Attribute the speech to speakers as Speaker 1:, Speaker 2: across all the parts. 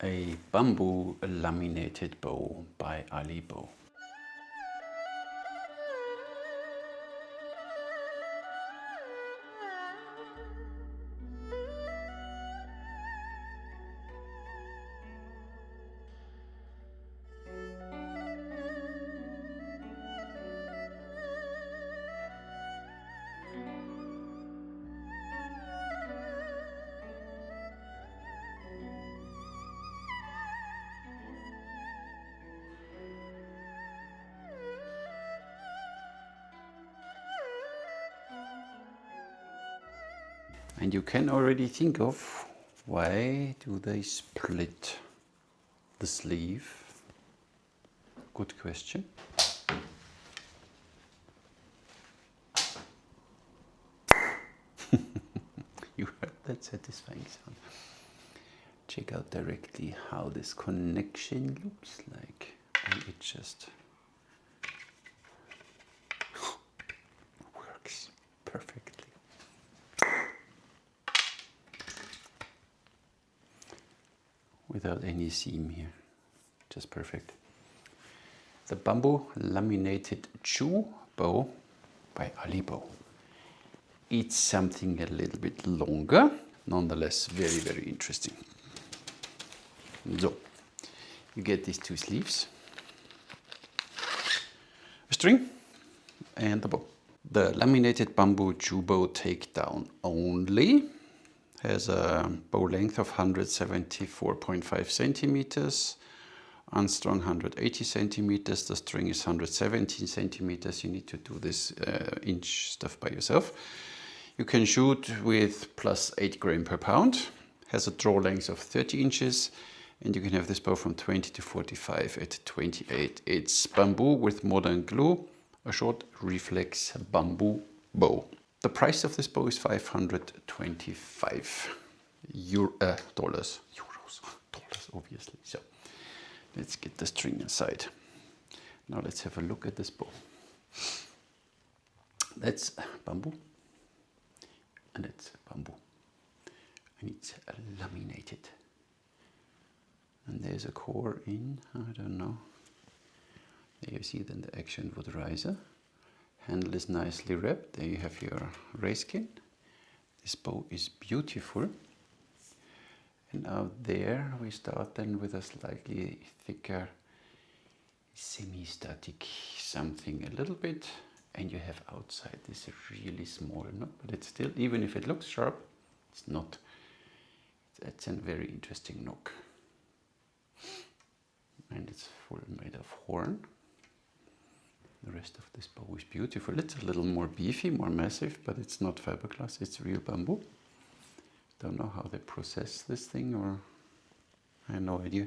Speaker 1: A bamboo laminated bow by Alibow. And you can already think of why do they split the sleeve? Good question. You heard that satisfying sound. Check out directly how this connection looks like. And it just works perfectly. Without any seam here, just perfect. The Bamboo Laminated Chu Bow by Alibow. It's something a little bit longer, nonetheless very, very interesting. So, you get these two sleeves, a string and the bow. The Laminated Bamboo Chu Bow takedown only has a bow length of 174.5 centimeters, unstrung 180 centimeters, the string is 117 centimeters. You need to do this inch stuff by yourself. You can shoot with plus 8 grain per pound, has a draw length of 30 inches, and you can have this bow from 20 to 45 at 28. It's bamboo with modern glue, a short reflex bamboo bow. The price of this bow is 525 dollars, obviously. So let's get the string aside. Now let's have a look at this bow. That's bamboo, and it's bamboo, and it's laminated. And there's a core in, I don't know. There you see then the action wood riser. Handle is nicely wrapped. There you have your race skin. This bow is beautiful. And out there we start then with a slightly thicker semi-static something a little bit. And you have outside this really small knot, but it's still, even if it looks sharp, it's not. It's a very interesting knock. And it's full made of horn. The rest of this bow is beautiful. It's a little more beefy, more massive, but it's not fiberglass, it's real bamboo. Don't know how they process this thing, or I have no idea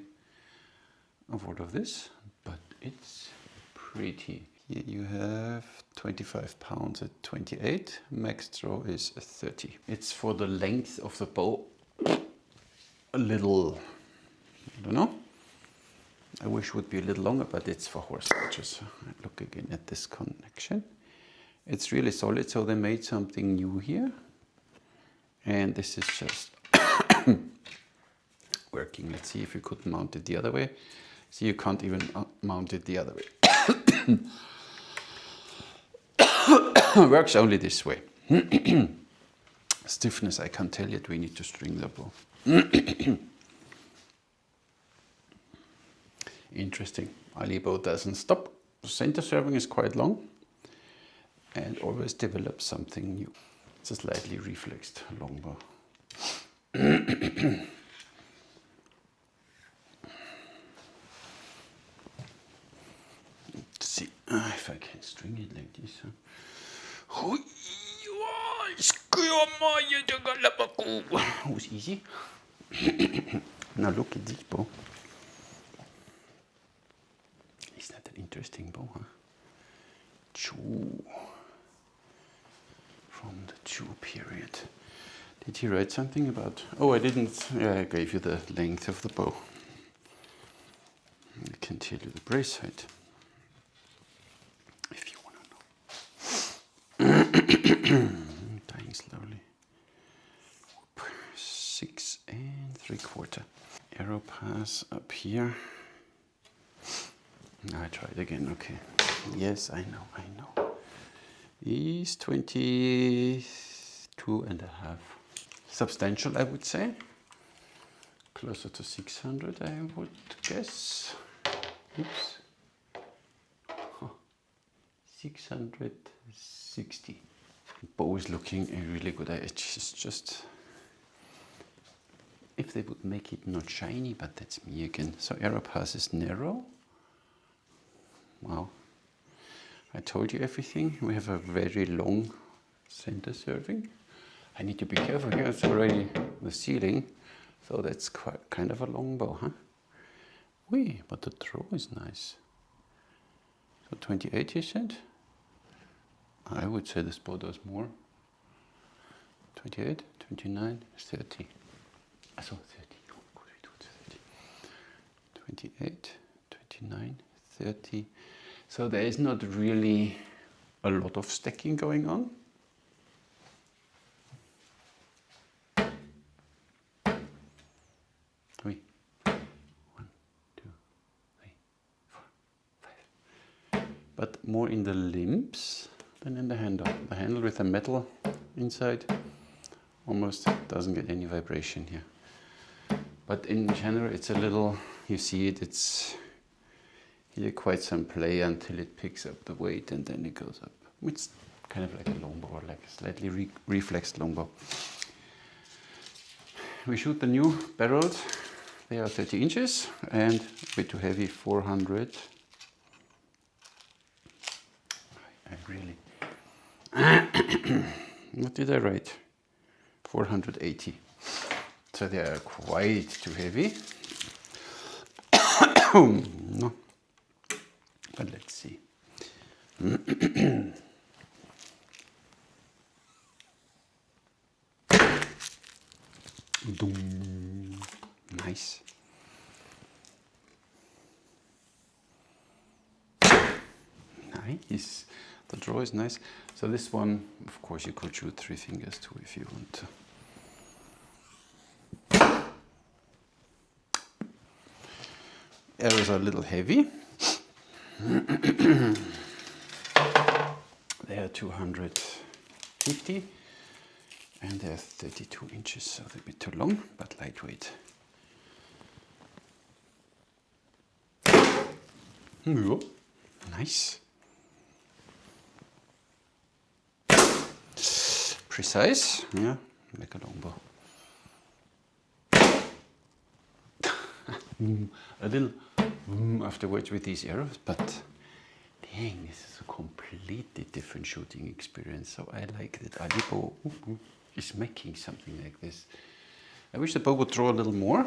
Speaker 1: of all of this, but it's pretty. Here you have 25 pounds at 28, max throw is 30. It's for the length of the bow, a little, I don't know. I wish it would be a little longer, but it's for horse archers. Look again at this connection. It's really solid, so they made something new here. And this is just working. Let's see if you could mount it the other way. See, you can't even mount it the other way. Works only this way. Stiffness, I can't tell yet. We need to string the bow. Interesting. Alibow doesn't stop. Center serving is quite long and always develops something new. It's a slightly reflexed longbow. Let's see if I can string it like this. It was easy. Now look at this bow. Isn't that an interesting bow, huh? Chu. From the Chu period. Did he write something about... Oh, I didn't. Yeah, I gave you the length of the bow. I can tell you the brace height, if you want to know. Dying slowly. 6 3/4. arrow pass up here. I try it again, okay. Yes, I know. Is 22.5. Substantial, I would say. Closer to 600, I would guess. Oops. 660. Bow is looking a really good. It's just if they would make it not shiny, but that's me again. So arrow pass is narrow. Wow. I told you everything. We have a very long center serving. I need to be careful here. It's already the ceiling. So that's quite kind of a long bow, huh? Wee, but the throw is nice. So 28 you said? I would say this bow does more. 28, 29, 30. I saw 30. Oh, could we do it 30? 28, 29, 30. So there is not really a lot of stacking going on. Three. 1, 2, 3, 4, 5. But more in the limbs than in the handle. The handle with the metal inside almost doesn't get any vibration here. But in general it's a little, you see it, it's here quite some play until it picks up the weight and then it goes up. It's kind of like a longbow, or like a slightly reflexed longbow. We shoot the new barrels. They are 30 inches and a bit too heavy, 400. I really... What did I write? 480. So they are quite too heavy. No. But let's see. Nice. Nice. The draw is nice. So this one, of course, you could shoot 3 fingers too if you want to. Arrows are a little heavy. They are 250 and they are 32 inches, so they're a bit too long, but lightweight. Nice. Precise, yeah, like a longbow. A little afterwards with these arrows, but dang, this is a completely different shooting experience. So I like that Alibow is making something like this. I wish the bow would draw a little more.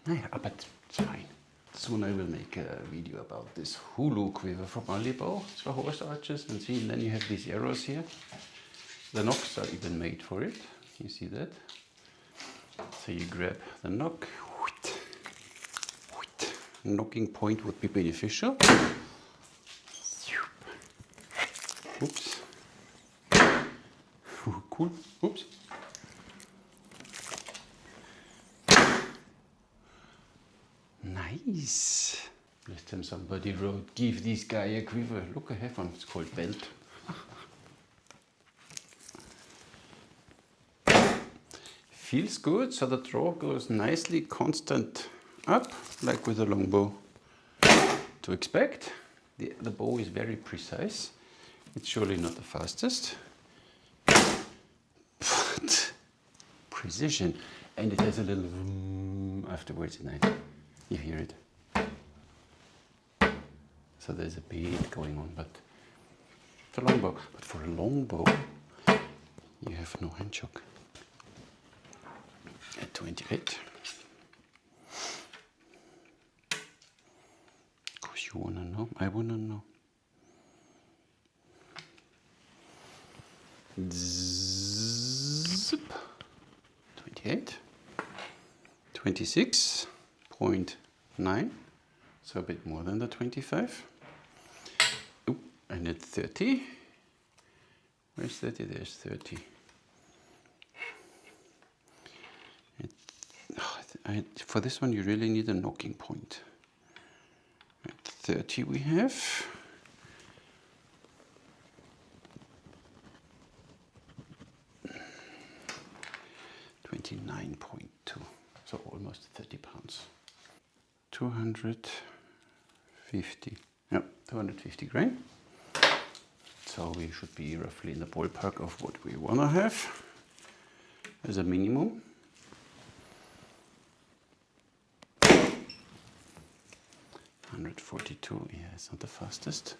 Speaker 1: Yeah, but it's fine. Soon I will make a video about this hulu quiver from Alibow. It's for horse archers, and see, and then you have these arrows here. The nocks are even made for it. You see that? So you grab the nock. Knocking point would be beneficial. Oops. Cool. Oops. Nice. Last time somebody wrote, give this guy a quiver. Look, I have one. It's called belt. Feels good, so the draw goes nicely constant up, like with a longbow to expect. The bow is very precise. It's surely not the fastest, but precision. And it has a little vroom afterwards at night. You hear it. So there's a beat going on, but it's a longbow. But for a longbow, you have no hand choke. At 28. Because you wanna know, I wanna know. Zip. 28. 26.9. So a bit more than the 25. Ooh, and at 30. Where's 30? There's 30. At for this one you really need a knocking point. At 30 we have. $29.2, so almost 30 pounds. 250, yeah, 250 grain. So we should be roughly in the ballpark of what we want to have as a minimum. $142, yeah, it's not the fastest.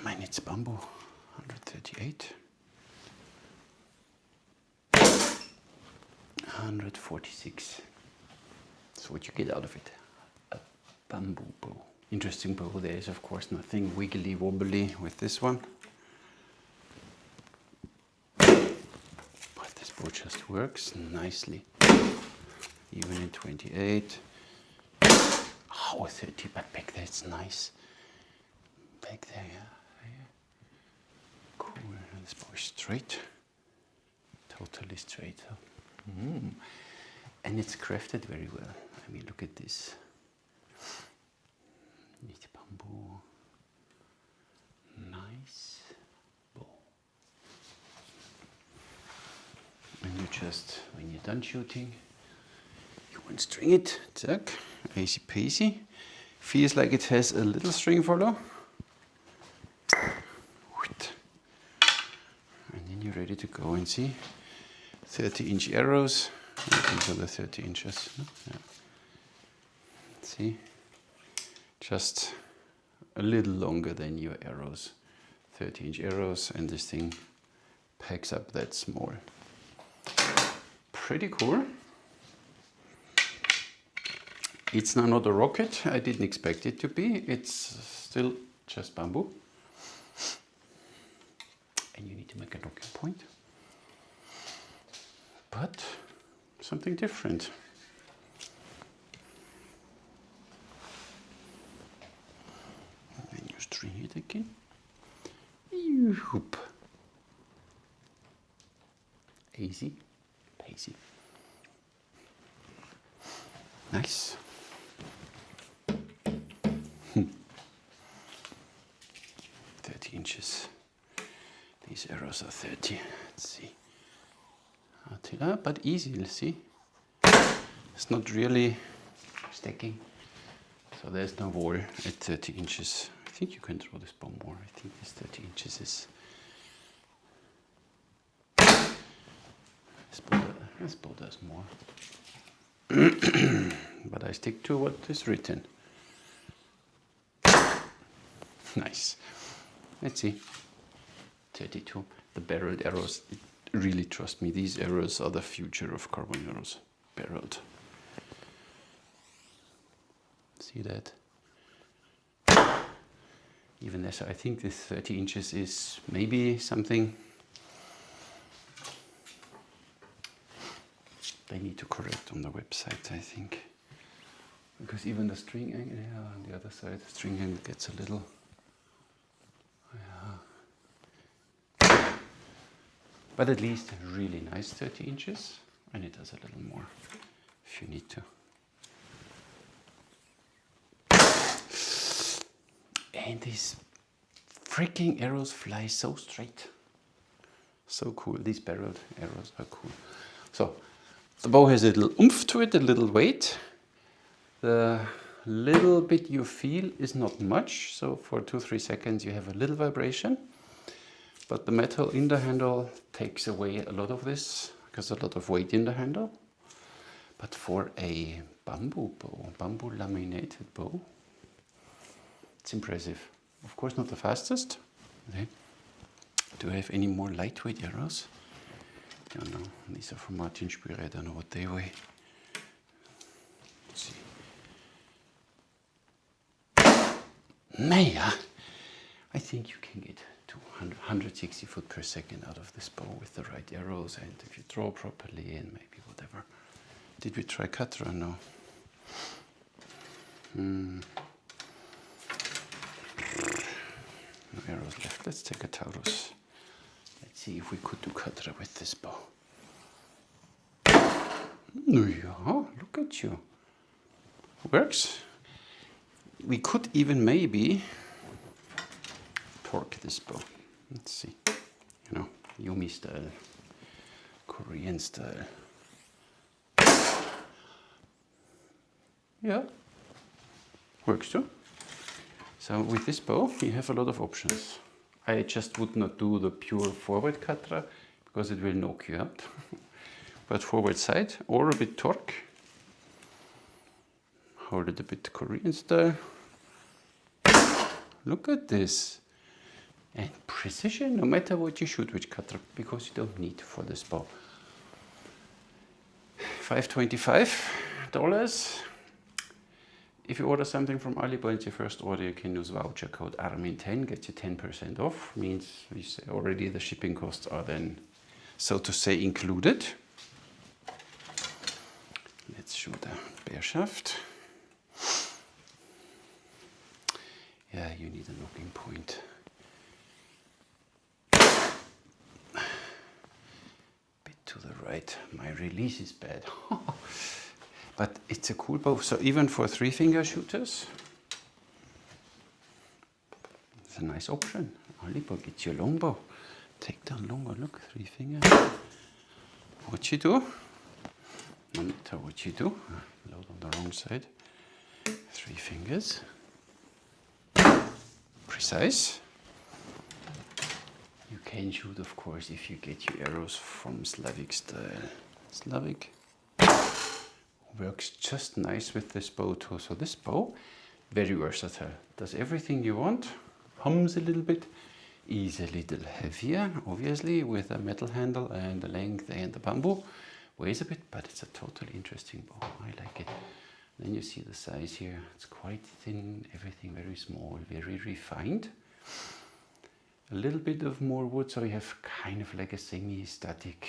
Speaker 1: Mine it's bamboo, 138. 146. So what you get out of it, a bamboo bow. Interesting bow. There is of course nothing wiggly wobbly with this one, but this bow just works nicely, even in 28. Oh, 30, but back there it's nice. Back there, yeah. Cool. And this bow is straight, totally straight. And it's crafted very well. I mean, look at this. Neat bamboo. Nice bow. And you just, when you're done shooting, you unstring it. Zack. Easy peasy. Feels like it has a little string follow. And then you're ready to go and see. 30-inch arrows. These are the 30 inches. Yeah. See? Just a little longer than your arrows. 30-inch arrows, and this thing packs up that small. Pretty cool. It's now not a rocket. I didn't expect it to be. It's still just bamboo. And you need to make a knocking point. But something different. And then you string it again. Whoop. Easy peasy. Nice. 30 inches. These arrows are 30. Let's see. But easy, let's see. It's not really stacking. So there's no wall at 30 inches. I think you can throw this bow more. I think this 30 inches is... This bow does more. But I stick to what is written. Nice. Let's see. 32. The barreled arrows. Really trust me, these arrows are the future of carbon arrows. Barreled. See that? Even less. I think this 30 inches is maybe something they need to correct on the website, I think. Because even the string angle, yeah, on the other side, the string angle gets a little... Yeah. But at least really nice 30 inches, and it does a little more if you need to. And these freaking arrows fly so straight. So cool, these barreled arrows are cool. So, the bow has a little oomph to it, a little weight. The little bit you feel is not much, so for 2-3 seconds you have a little vibration. But the metal in the handle takes away a lot of this, because a lot of weight in the handle. But for a bamboo bow, bamboo laminated bow, it's impressive. Of course not the fastest. Okay. Do I have any more lightweight arrows? I don't know. These are from Martin Spüre. I don't know what they weigh. Let's see. Naja, I think you can get 160 foot per second out of this bow with the right arrows, and if you draw properly and maybe whatever. Did we try cutter or no? No arrows left. Let's take a Taurus. Let's see if we could do cutter with this bow. Yeah, look at you. Works. We could even maybe torque this bow. Let's see. You know, Yumi style, Korean style. Yeah, works too. So with this bow, you have a lot of options. I just would not do the pure forward katra because it will knock you out. But forward side or a bit torque. Hold it a bit Korean style. Look at this. And precision, no matter what you shoot with katra, because you don't need for this bow. $525. If you order something from Alibow, it's your first order, you can use voucher code ARMIN10, gets you 10% off. Means already the shipping costs are then, so to say, included. Let's shoot a bear shaft. Yeah, you need a knocking point. Bit to the right. My release is bad. But it's a cool bow. So even for 3-finger shooters, it's a nice option. Alibow gets your long bow. Take down longer. Look, 3-finger. What you do? No matter what you do. Load on the wrong side. 3 fingers. Precise. You can shoot, of course, if you get your arrows from Slavic style. Slavic works just nice with this bow too. So this bow, very versatile. Does everything you want. Hums a little bit. Is a little heavier, obviously, with a metal handle and the length and the bamboo. Weighs a bit, but it's a totally interesting bow. I like it. Then you see the size here. It's quite thin, everything very small, very refined. A little bit of more wood, so you have kind of like a semi-static,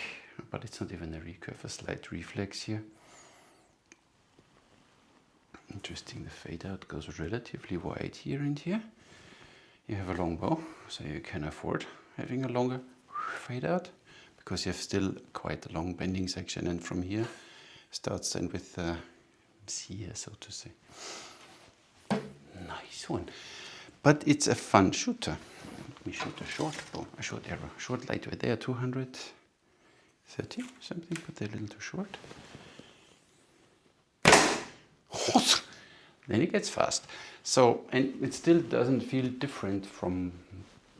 Speaker 1: but it's not even a recurve, a slight reflex here. Interesting, the fade out goes relatively wide here and here. You have a long bow, so you can afford having a longer fade out, because you have still quite a long bending section, and from here starts then with the here, so to say. Nice one. But it's a fun shooter. Let me shoot a short bow, a short arrow. Short lightweight there, 230 something, but they're a little too short. Then it gets fast. So, and it still doesn't feel different from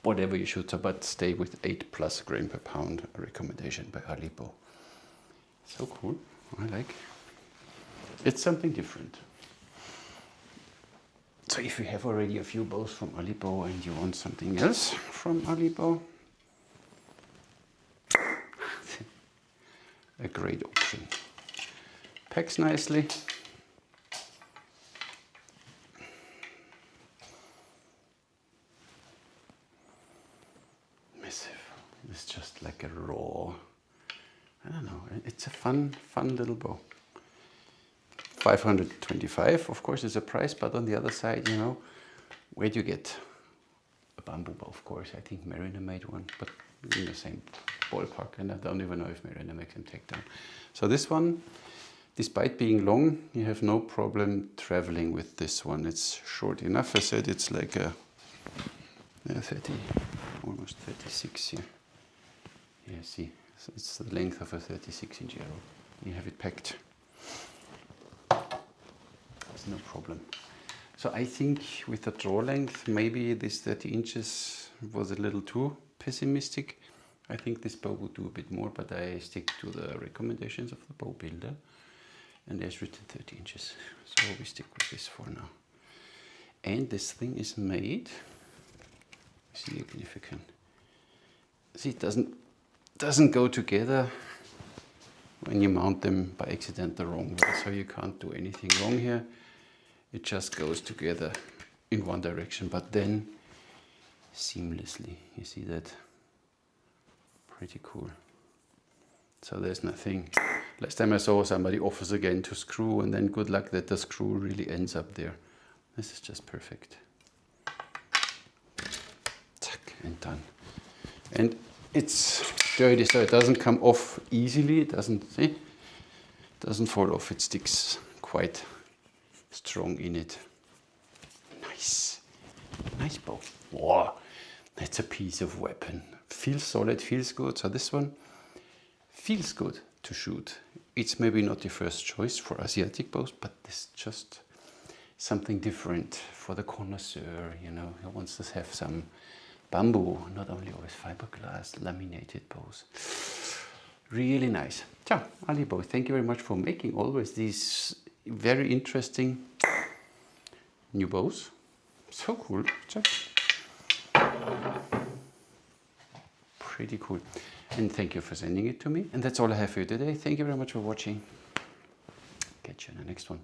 Speaker 1: whatever you shoot, but stay with 8+ grain per pound, a recommendation by Alibow. So cool, I like. It's something different. So if you have already a few bows from Alibow and you want something else from Alibow, a great option. Packs nicely. Massive. It's just like a raw, I don't know, it's a fun little bow. 525, of course, is a price, but on the other side, you know, where do you get a bamboo bow? Of course, I think Mariner made one, but in the same ballpark, and I don't even know if Mariner makes them take down. So this one, despite being long, you have no problem traveling with this one. It's short enough. I said it's like a 30, almost 36 here. Yeah, see, so it's the length of a 36-inch arrow. You have it packed. No problem. So I think with the draw length, maybe this 30 inches was a little too pessimistic. I think this bow would do a bit more, but I stick to the recommendations of the bow builder. And there's written 30 inches. So we stick with this for now. And this thing is made, see if you can, see it doesn't go together when you mount them by accident the wrong way. So you can't do anything wrong here. It just goes together in one direction, but then seamlessly. You see that? Pretty cool. So there's nothing. Last time I saw somebody offers again to screw, and then good luck that the screw really ends up there. This is just perfect. Tack, and done. And it's dirty, so it doesn't come off easily. It doesn't, see? Doesn't fall off, it sticks quite strong in it. Nice. Nice bow. Wow, that's a piece of weapon. Feels solid, feels good. So this one feels good to shoot. It's maybe not the first choice for Asiatic bows, but this just something different for the connoisseur, you know, who wants to have some bamboo, not only always fiberglass, laminated bows. Really nice. Ciao, Alibow. Thank you very much for making always these very interesting new bows. So cool. Ciao. Pretty cool. And thank you for sending it to me. And that's all I have for you today. Thank you very much for watching. Catch you in the next one.